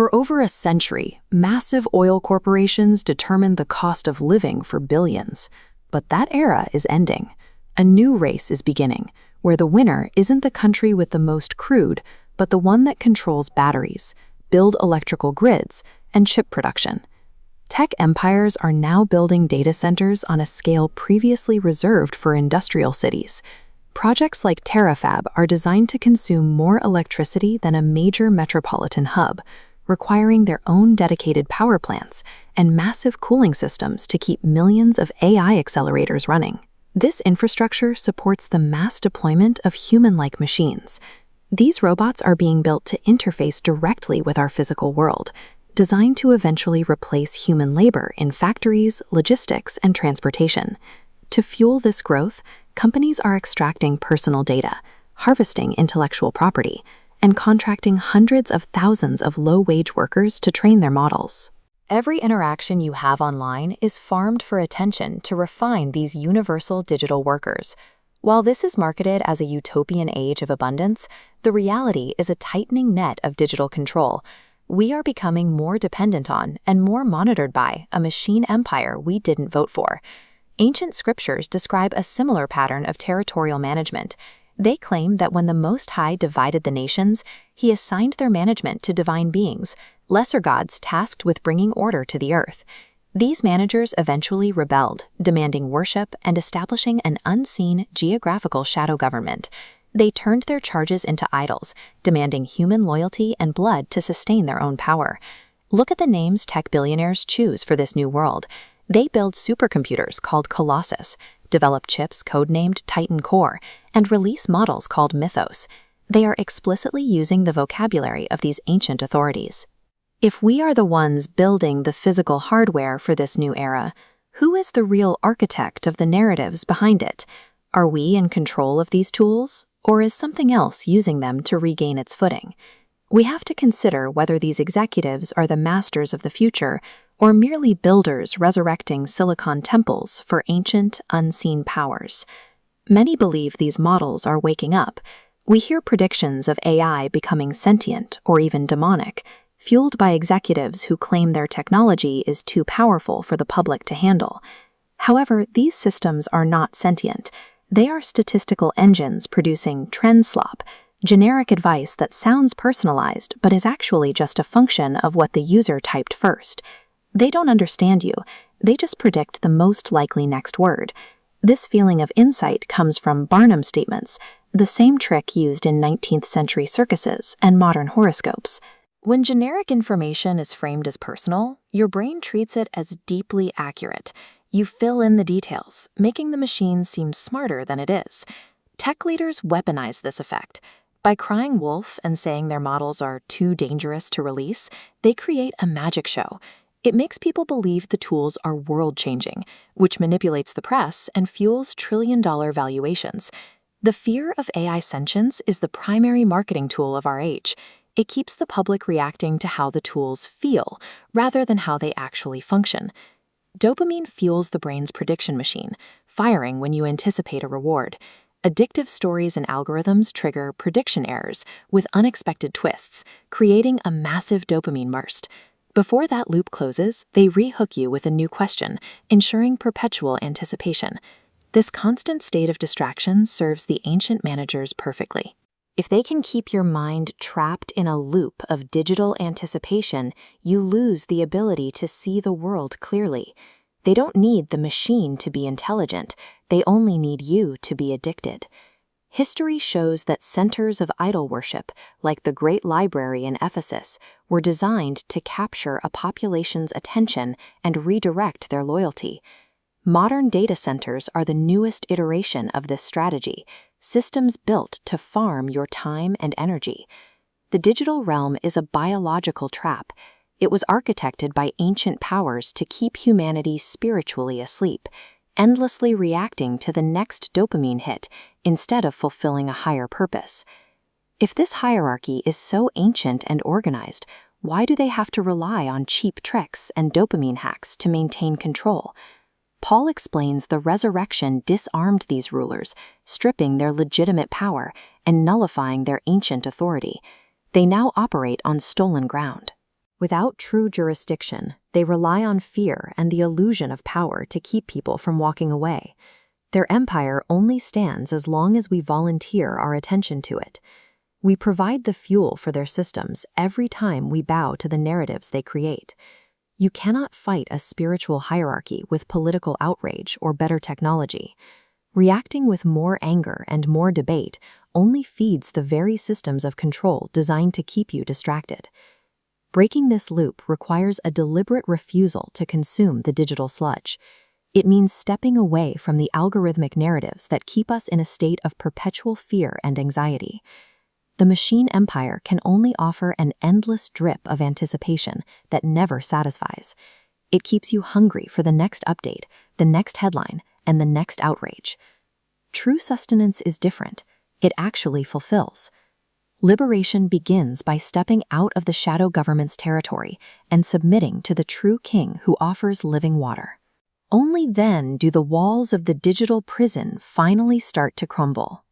For over a century, massive oil corporations determined the cost of living for billions. But that era is ending. A new race is beginning, where the winner isn't the country with the most crude, but the one that controls batteries, build electrical grids, and chip production. Tech empires are now building data centers on a scale previously reserved for industrial cities. Projects like Terafab are designed to consume more electricity than a major metropolitan hub, requiring their own dedicated power plants and massive cooling systems to keep millions of AI accelerators running. This infrastructure supports the mass deployment of human-like machines. These robots are being built to interface directly with our physical world, designed to eventually replace human labor in factories, logistics, and transportation. To fuel this growth, companies are extracting personal data, harvesting intellectual property, and contracting hundreds of thousands of low-wage workers to train their models. Every interaction you have online is farmed for attention to refine these universal digital workers. While this is marketed as a utopian age of abundance, the reality is a tightening net of digital control. We are becoming more dependent on and more monitored by a machine empire we didn't vote for. Ancient scriptures describe a similar pattern of territorial management. They claim that when the Most High divided the nations, he assigned their management to divine beings, lesser gods tasked with bringing order to the earth. These managers eventually rebelled, demanding worship and establishing an unseen geographical shadow government. They turned their charges into idols, demanding human loyalty and blood to sustain their own power. Look at the names tech billionaires choose for this new world. They build supercomputers called Colossus, develop chips codenamed Titan Core, and release models called Mythos. They are explicitly using the vocabulary of these ancient authorities. If we are the ones building the physical hardware for this new era, who is the real architect of the narratives behind it? Are we in control of these tools, or is something else using them to regain its footing? We have to consider whether these executives are the masters of the future or merely builders resurrecting silicon temples for ancient, unseen powers. Many believe these models are waking up. We hear predictions of AI becoming sentient or even demonic, fueled by executives who claim their technology is too powerful for the public to handle. However, these systems are not sentient. They are statistical engines producing trend slop, generic advice that sounds personalized but is actually just a function of what the user typed first. They don't understand you, they just predict the most likely next word. This feeling of insight comes from Barnum statements, the same trick used in 19th century circuses and modern horoscopes. When generic information is framed as personal, your brain treats it as deeply accurate. You fill in the details, making the machine seem smarter than it is. Tech leaders weaponize this effect. By crying wolf and saying their models are too dangerous to release, they create a magic show. It makes people believe the tools are world-changing, which manipulates the press and fuels trillion-dollar valuations. The fear of AI sentience is the primary marketing tool of our age. It keeps the public reacting to how the tools feel, rather than how they actually function. Dopamine fuels the brain's prediction machine, firing when you anticipate a reward. Addictive stories and algorithms trigger prediction errors with unexpected twists, creating a massive dopamine burst. Before that loop closes, they rehook you with a new question, ensuring perpetual anticipation. This constant state of distraction serves the ancient managers perfectly. If they can keep your mind trapped in a loop of digital anticipation, you lose the ability to see the world clearly. They don't need the machine to be intelligent, they only need you to be addicted. History shows that centers of idol worship, like the Great Library in Ephesus, were designed to capture a population's attention and redirect their loyalty. Modern data centers are the newest iteration of this strategy, systems built to farm your time and energy. The digital realm is a biological trap. It was architected by ancient powers to keep humanity spiritually asleep, endlessly reacting to the next dopamine hit instead of fulfilling a higher purpose. If this hierarchy is so ancient and organized, why do they have to rely on cheap tricks and dopamine hacks to maintain control? Paul explains the resurrection disarmed these rulers, stripping their legitimate power and nullifying their ancient authority. They now operate on stolen ground. Without true jurisdiction, they rely on fear and the illusion of power to keep people from walking away. Their empire only stands as long as we volunteer our attention to it. We provide the fuel for their systems every time we bow to the narratives they create. You cannot fight a spiritual hierarchy with political outrage or better technology. Reacting with more anger and more debate only feeds the very systems of control designed to keep you distracted. Breaking this loop requires a deliberate refusal to consume the digital sludge. It means stepping away from the algorithmic narratives that keep us in a state of perpetual fear and anxiety. The machine empire can only offer an endless drip of anticipation that never satisfies. It keeps you hungry for the next update, the next headline, and the next outrage. True sustenance is different. It actually fulfills. Liberation begins by stepping out of the shadow government's territory and submitting to the true king who offers living water. Only then do the walls of the digital prison finally start to crumble.